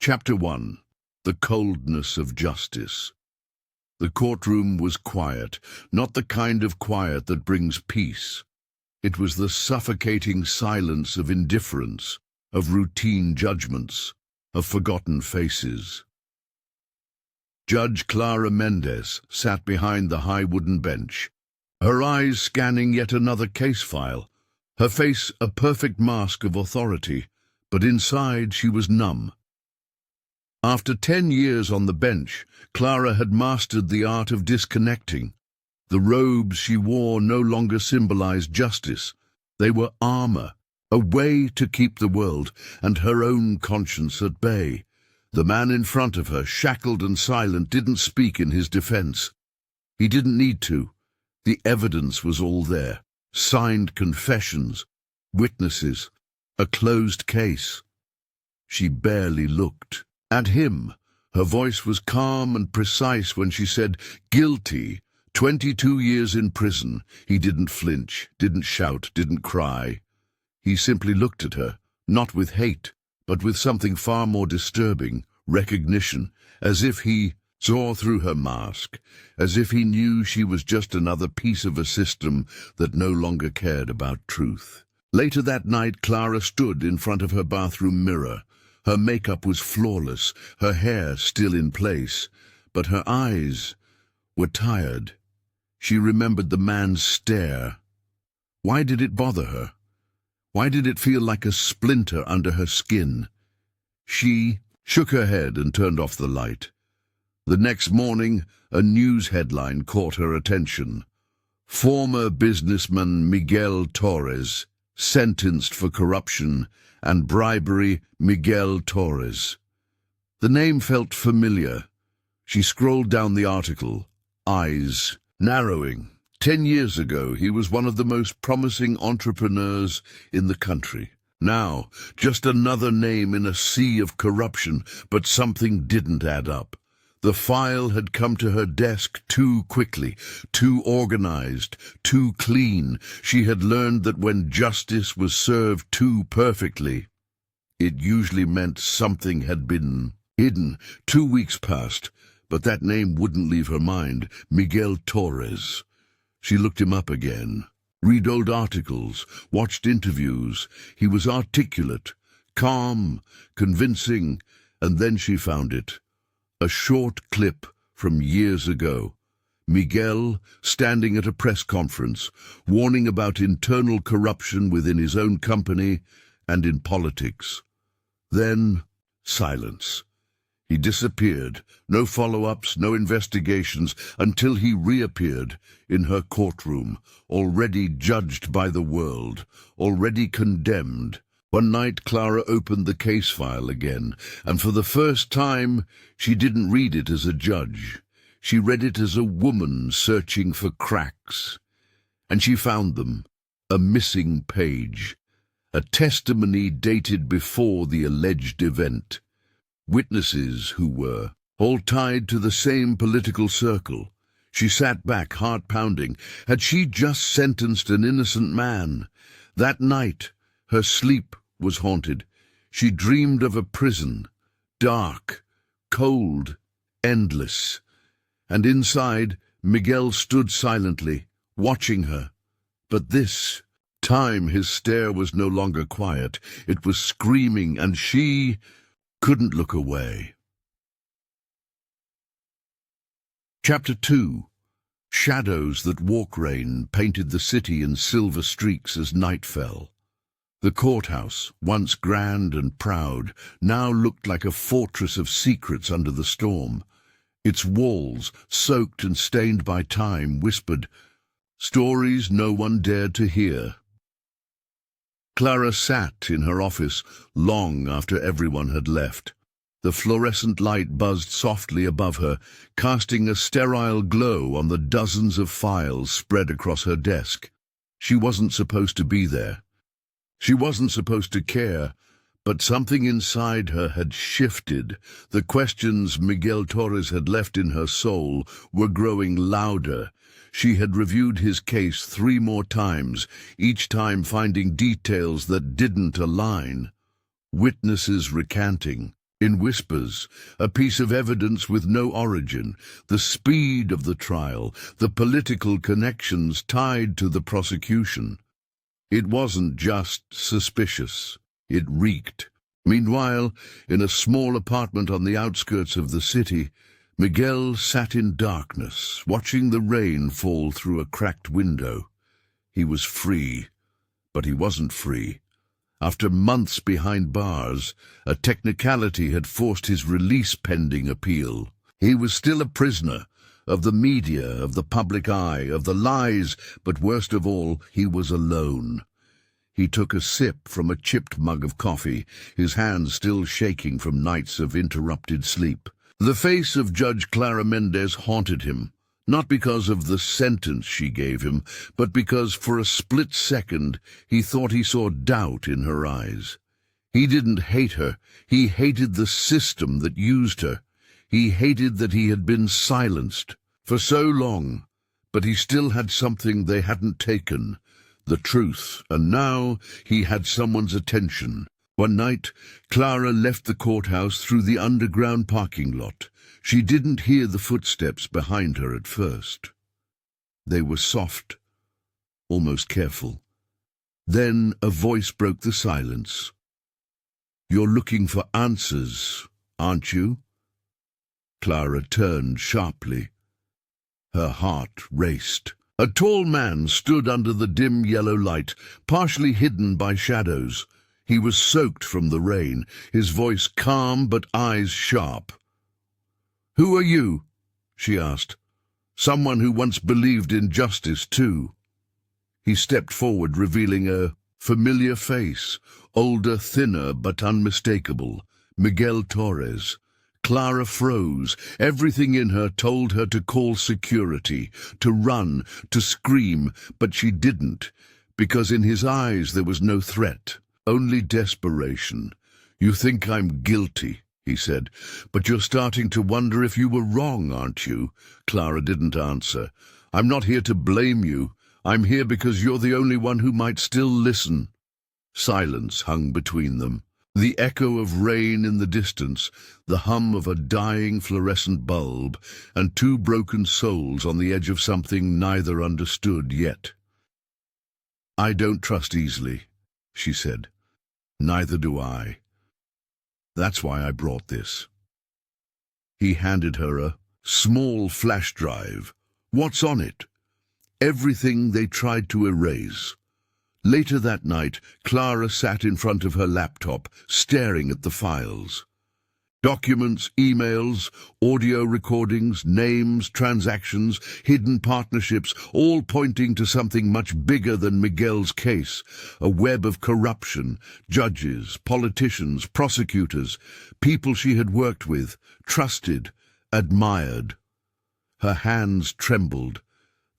Chapter 1. The Coldness of Justice. The courtroom was quiet, not the kind of quiet that brings peace. It was the suffocating silence of indifference, of routine judgments, of forgotten faces. Judge Clara Mendez sat behind the high wooden bench, her eyes scanning yet another case file, her face a perfect mask of authority, but inside she was numb. After 10 years on the bench, Clara had mastered the art of disconnecting. The robes she wore no longer symbolized justice. They were armor, a way to keep the world and her own conscience at bay. The man in front of her, shackled and silent, didn't speak in his defense. He didn't need to. The evidence was all there. Signed confessions, witnesses, a closed case. She barely looked at him. Her voice was calm and precise when she said, "Guilty, 22 years in prison." He didn't flinch, didn't shout, didn't cry. He simply looked at her, not with hate, but with something far more disturbing, recognition, as if he saw through her mask, as if he knew she was just another piece of a system that no longer cared about truth. Later that night, Clara stood in front of her bathroom mirror. Her makeup was flawless, her hair still in place, but her eyes were tired. She remembered the man's stare. Why did it bother her? Why did it feel like a splinter under her skin? She shook her head and turned off the light. The next morning, a news headline caught her attention. Former businessman Miguel Torres, sentenced for corruption and bribery. Miguel Torres. The name felt familiar. She scrolled down the article, eyes narrowing. 10 years ago, he was one of the most promising entrepreneurs in the country. Now, just another name in a sea of corruption, but something didn't add up. The file had come to her desk too quickly, too organized, too clean. She had learned that when justice was served too perfectly, it usually meant something had been hidden. 2 weeks passed, but that name wouldn't leave her mind. Miguel Torres. She looked him up again, read old articles, watched interviews. He was articulate, calm, convincing, and then she found it. A short clip from years ago. Miguel standing at a press conference, warning about internal corruption within his own company and in politics. Then, silence. He disappeared, no follow-ups, no investigations, until he reappeared in her courtroom, already judged by the world, already condemned. One night, Clara opened the case file again, and for the first time, she didn't read it as a judge. She read it as a woman searching for cracks. And she found them. A missing page. A testimony dated before the alleged event. Witnesses who were all tied to the same political circle. She sat back, heart pounding. Had she just sentenced an innocent man? That night, her sleep was haunted. She dreamed of a prison, dark, cold, endless. And inside, Miguel stood silently, watching her. But this time his stare was no longer quiet. It was screaming, and she couldn't look away. Chapter 2. Shadows that walk rain painted the city in silver streaks as night fell. The courthouse, once grand and proud, now looked like a fortress of secrets under the storm. Its walls, soaked and stained by time, whispered stories no one dared to hear. Clara sat in her office long after everyone had left. The fluorescent light buzzed softly above her, casting a sterile glow on the dozens of files spread across her desk. She wasn't supposed to be there. She wasn't supposed to care, but something inside her had shifted. The questions Miguel Torres had left in her soul were growing louder. She had reviewed his case 3 more times, each time finding details that didn't align. Witnesses recanting, In whispers, a piece of evidence with no origin, the speed of the trial, the political connections tied to the prosecution. It wasn't just suspicious, it reeked. Meanwhile, in a small apartment on the outskirts of the city, Miguel sat in darkness, watching the rain fall through a cracked window. He was free, but he wasn't free. After months behind bars, a technicality had forced his release pending appeal. He was still a prisoner of the media, of the public eye, of the lies, but worst of all, he was alone. He took a sip from a chipped mug of coffee, his hands still shaking from nights of interrupted sleep. The face of Judge Clara Mendez haunted him, not because of the sentence she gave him, but because for a split second he thought he saw doubt in her eyes. He didn't hate her, he hated the system that used her. He hated that he had been silenced for so long, but he still had something they hadn't taken, the truth, and now he had someone's attention. One night, Clara left the courthouse through the underground parking lot. She didn't hear the footsteps behind her at first. They were soft, almost careful. Then a voice broke the silence. "You're looking for answers, aren't you?" Clara turned sharply. Her heart raced. A tall man stood under the dim yellow light, partially hidden by shadows. He was soaked from the rain, his voice calm but eyes sharp. "Who are you?" she asked. "Someone who once believed in justice, too." He stepped forward, revealing a familiar face, older, thinner, but unmistakable. Miguel Torres. Clara froze. Everything in her told her to call security, to run, to scream, but she didn't, because in his eyes there was no threat, only desperation. "You think I'm guilty," he said, "but you're starting to wonder if you were wrong, aren't you?" Clara didn't answer. "I'm not here to blame you. I'm here because you're the only one who might still listen." Silence hung between them. The echo of rain in the distance, the hum of a dying fluorescent bulb, and two broken souls on the edge of something neither understood yet. "I don't trust easily," she said. "Neither do I. That's why I brought this." He handed her a small flash drive. "What's on it?" "Everything they tried to erase." Later that night, Clara sat in front of her laptop, staring at the files. Documents, emails, audio recordings, names, transactions, hidden partnerships, all pointing to something much bigger than Miguel's case, a web of corruption, judges, politicians, prosecutors, people she had worked with, trusted, admired. Her hands trembled.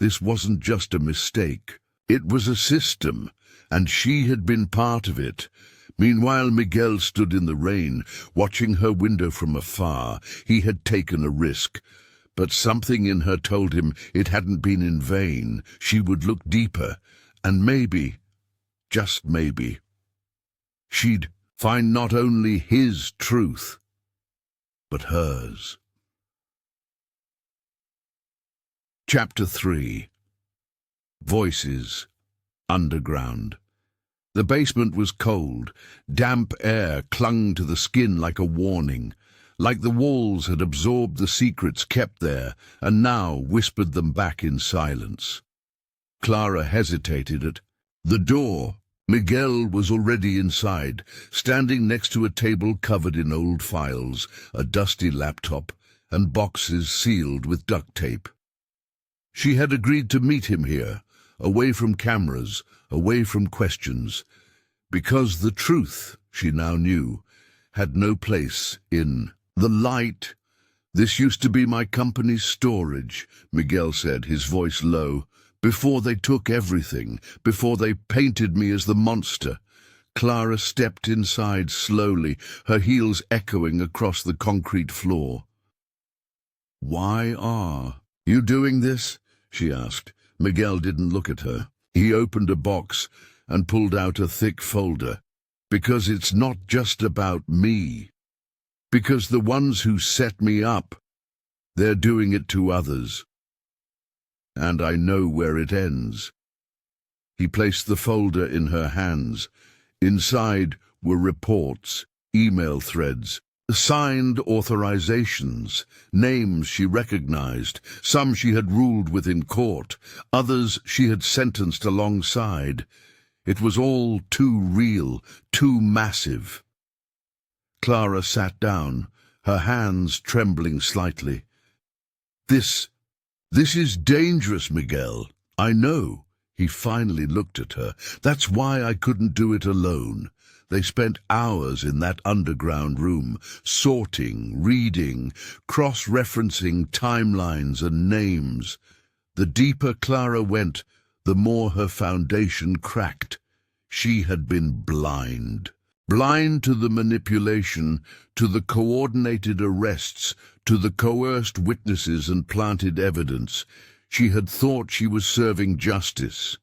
This wasn't just a mistake. It was a system, and she had been part of it. Meanwhile, Miguel stood in the rain, watching her window from afar. He had taken a risk, but something in her told him it hadn't been in vain. She would look deeper, and maybe, just maybe, she'd find not only his truth, but hers. Chapter 3. Voices. Underground. The basement was cold. Damp air clung to the skin like a warning, like the walls had absorbed the secrets kept there and now whispered them back in silence. Clara hesitated at the door. Miguel was already inside, standing next to a table covered in old files, a dusty laptop, and boxes sealed with duct tape. She had agreed to meet him here, away from cameras, away from questions, because the truth, she now knew, had no place in the light. "This used to be my company's storage," Miguel said, his voice low, "before they took everything, before they painted me as the monster." Clara stepped inside slowly, her heels echoing across the concrete floor. "Why are you doing this?" she asked. Miguel didn't look at her. He opened a box and pulled out a thick folder. "Because it's not just about me." Because the ones who set me up, they're doing it to others. And I know where it ends." He placed the folder in her hands. Inside were reports, email threads, signed authorizations, names she recognized. Some she had ruled with in court, others she had sentenced alongside. It was all too real, too massive. Clara sat down, her hands trembling slightly. This is dangerous, Miguel. I know." He finally looked at her. "That's why I couldn't do it alone." They spent hours in that underground room, sorting, reading, cross-referencing timelines and names. The deeper Clara went, the more her foundation cracked. She had been blind. Blind to the manipulation, to the coordinated arrests, to the coerced witnesses and planted evidence. She had thought she was serving justice,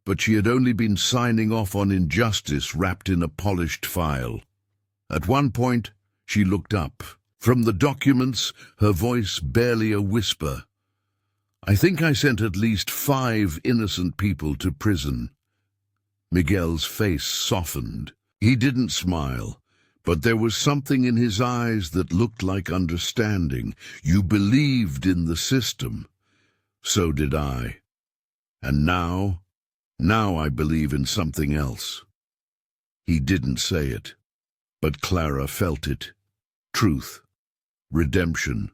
but she had only been signing off on injustice wrapped in a polished file. At one point, she looked up. From the documents, her voice barely a whisper. "I think I sent at least 5 innocent people to prison." Miguel's face softened. He didn't smile, but there was something in his eyes that looked like understanding. "You believed in the system. So did I. And now I believe in something else." He didn't say it, but Clara felt it. Truth. Redemption.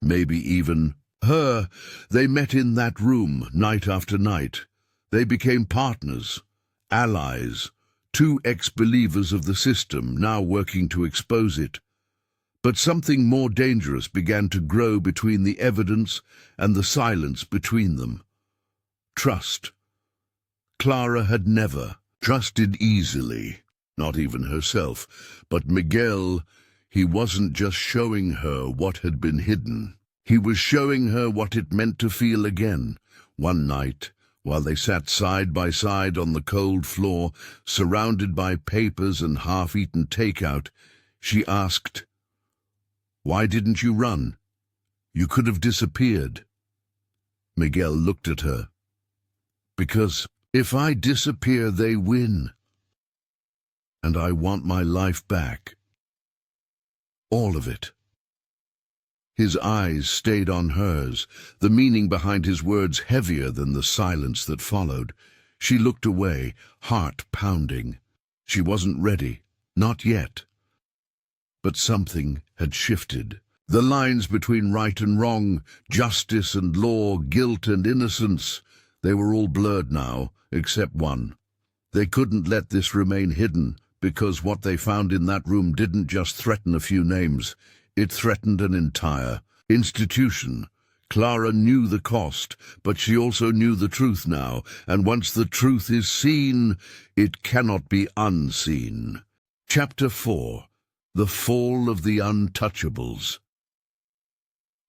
Maybe even her. They met in that room, night after night. They became partners, allies, 2 ex-believers of the system, now working to expose it. But something more dangerous began to grow between the evidence and the silence between them. Trust. Clara had never trusted easily, not even herself. But Miguel, he wasn't just showing her what had been hidden. He was showing her what it meant to feel again. One night, while they sat side by side on the cold floor, surrounded by papers and half-eaten takeout, she asked, "Why didn't you run? You could have disappeared." Miguel looked at her. "Because if I disappear, they win. And I want my life back. All of it." His eyes stayed on hers, the meaning behind his words heavier than the silence that followed. She looked away, heart pounding. She wasn't ready, not yet. But something had shifted. The lines between right and wrong, justice and law, guilt and innocence, they were all blurred now, except one. They couldn't let this remain hidden, because what they found in that room didn't just threaten a few names. It threatened an entire institution. Clara knew the cost, but she also knew the truth now, and once the truth is seen, it cannot be unseen. Chapter 4. The Fall of the Untouchables.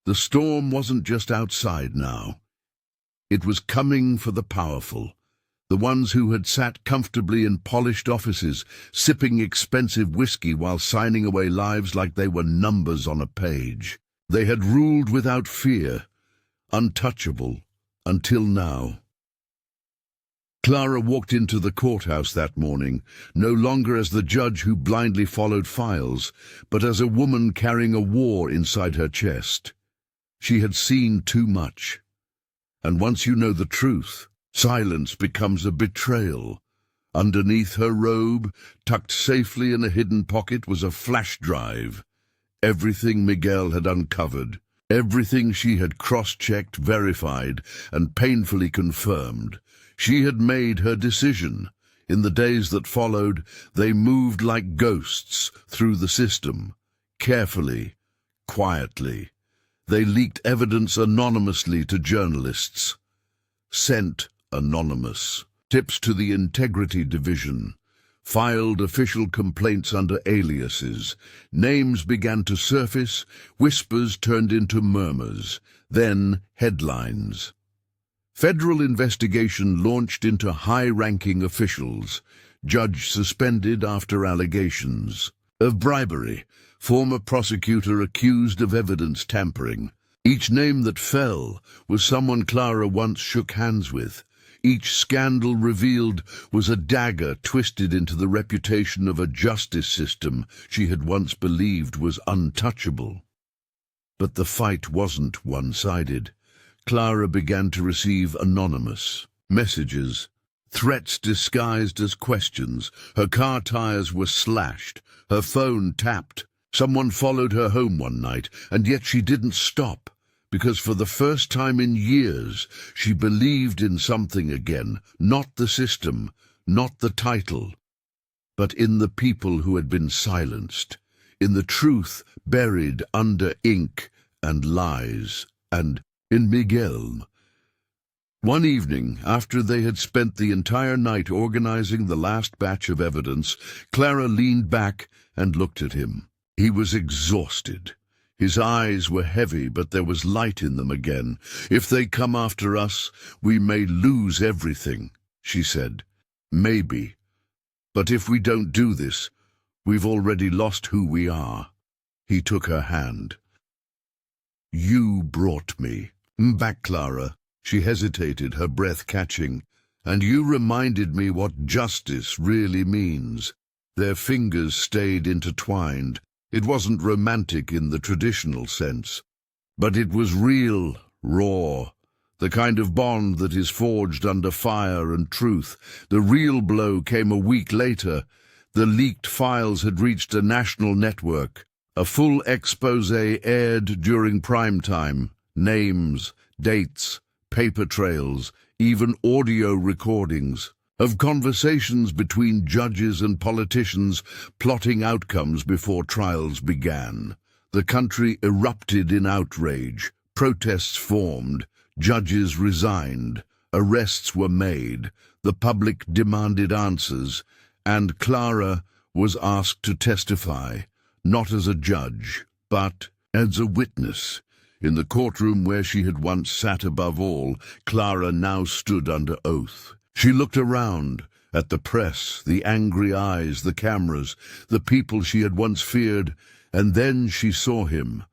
The storm wasn't just outside now. It was coming for the powerful, the ones who had sat comfortably in polished offices, sipping expensive whiskey while signing away lives like they were numbers on a page. They had ruled without fear, untouchable, until now. Clara walked into the courthouse that morning, no longer as the judge who blindly followed files, but as a woman carrying a war inside her chest. She had seen too much. And once you know the truth, silence becomes a betrayal. Underneath her robe, tucked safely in a hidden pocket, was a flash drive. Everything Miguel had uncovered, everything she had cross-checked, verified, and painfully confirmed. She had made her decision. In the days that followed, they moved like ghosts through the system, carefully, quietly. They leaked evidence anonymously to journalists. Sent anonymous. Tips to the Integrity Division. Filed official complaints under aliases. Names began to surface, whispers turned into murmurs, then headlines. Federal investigation launched into high-ranking officials. Judge suspended after allegations of bribery. former prosecutor accused of evidence tampering. Each name that fell was someone Clara once shook hands with. Each scandal revealed was a dagger twisted into the reputation of a justice system she had once believed was untouchable. But the fight wasn't one-sided. Clara began to receive anonymous messages, threats disguised as questions. Her car tires were slashed, her phone tapped. Someone followed her home one night, and yet she didn't stop, because for the first time in years she believed in something again, not the system, not the title, but in the people who had been silenced, in the truth buried under ink and lies, and in Miguel. One evening, after they had spent the entire night organizing the last batch of evidence, Clara leaned back and looked at him. He was exhausted. His eyes were heavy, but there was light in them again. "If they come after us, we may lose everything," she said. "Maybe. But if we don't do this, we've already lost who we are." He took her hand. "You brought me back, Clara." She hesitated, her breath catching. "And you reminded me what justice really means." Their fingers stayed intertwined. It wasn't romantic in the traditional sense, but it was real, raw, the kind of bond that is forged under fire and truth. The real blow came a week later. The leaked files had reached a national network. A full expose aired during prime time. Names, dates, paper trails, even audio recordings of conversations between judges and politicians plotting outcomes before trials began. The country erupted in outrage. Protests formed. Judges resigned. Arrests were made. The public demanded answers, and Clara was asked to testify, not as a judge, but as a witness. In the courtroom where she had once sat above all, Clara now stood under oath. She looked around, at the press, the angry eyes, the cameras, the people she had once feared, and then she saw him.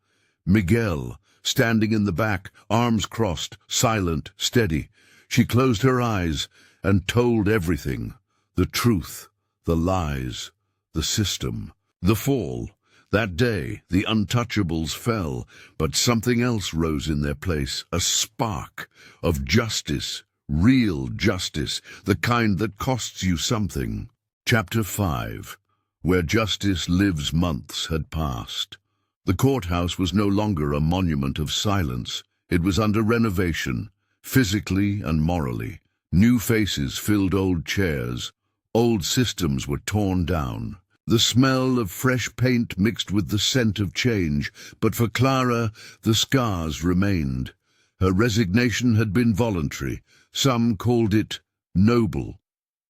Miguel, standing in the back, arms crossed, silent, steady. She closed her eyes and told everything. The truth, the lies, the system, the fall. That day, the untouchables fell, but something else rose in their place, a spark of justice, real justice, the kind that costs you something. Chapter 5. Where Justice Lives months had passed. The courthouse was no longer a monument of silence. It was under renovation, physically and morally. New faces filled old chairs. Old systems were torn down. The smell of fresh paint mixed with the scent of change, but for Clara, the scars remained. Her resignation had been voluntary. Some called it noble.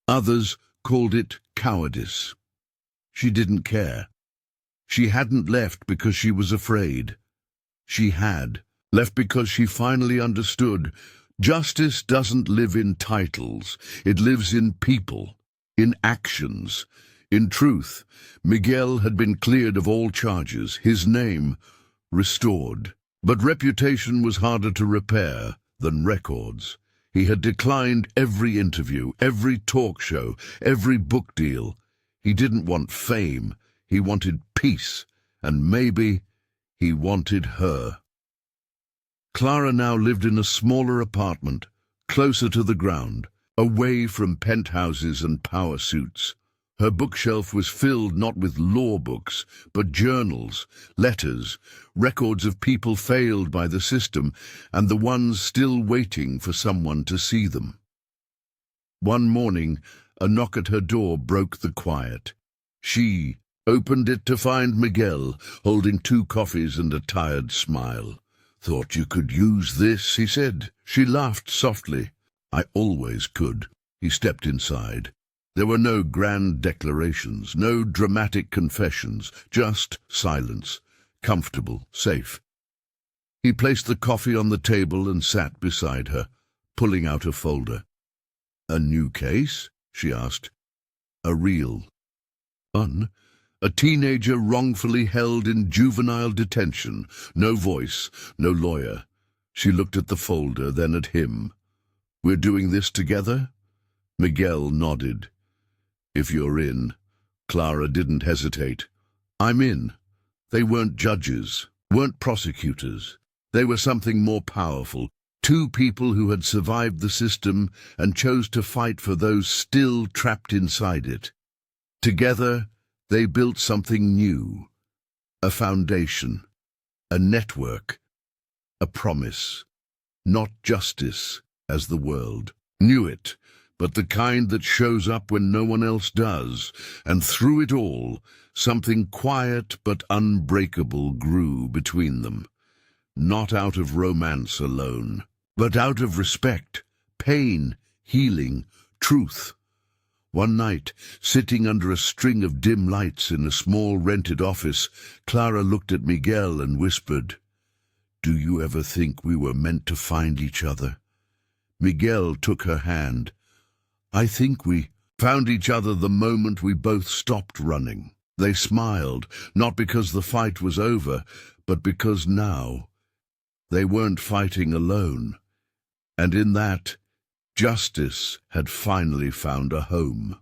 Others called it cowardice. She didn't care. She hadn't left because she was afraid. She had left because she finally understood. Justice doesn't live in titles. It lives in people, in actions. In truth, Miguel had been cleared of all charges, his name restored. But reputation was harder to repair than records. He had declined every interview, every talk show, every book deal. He didn't want fame. He wanted peace, and maybe he wanted her. Clara now lived in a smaller apartment, closer to the ground, away from penthouses and power suits. Her bookshelf was filled not with law books, but journals, letters, records of people failed by the system, and the ones still waiting for someone to see them. One morning, a knock at her door broke the quiet. She opened it to find Miguel, holding 2 coffees and a tired smile. "Thought you could use this," he said. She laughed softly. "I always could." He stepped inside. There were no grand declarations, no dramatic confessions, just silence, comfortable, safe. He placed the coffee on the table and sat beside her, pulling out a folder. "A new case?" she asked. "A real one. A teenager wrongfully held in juvenile detention. No voice, no lawyer. She looked at the folder, then at him. "We're doing this together?" Miguel nodded. "If you're in." Clara didn't hesitate. "I'm in." They weren't judges, weren't prosecutors. They were something more powerful. Two people who had survived the system and chose to fight for those still trapped inside it. Together, they built something new. A foundation, a network, a promise. Not justice, as the world knew it, but the kind that shows up when no one else does. And through it all, something quiet but unbreakable grew between them. Not out of romance alone, but out of respect, pain, healing, truth. One night, sitting under a string of dim lights in a small rented office, Clara looked at Miguel and whispered, "Do you ever think we were meant to find each other?" Miguel took her hand. "I think we found each other the moment we both stopped running." They smiled, not because the fight was over, but because now they weren't fighting alone. And in that, justice had finally found a home.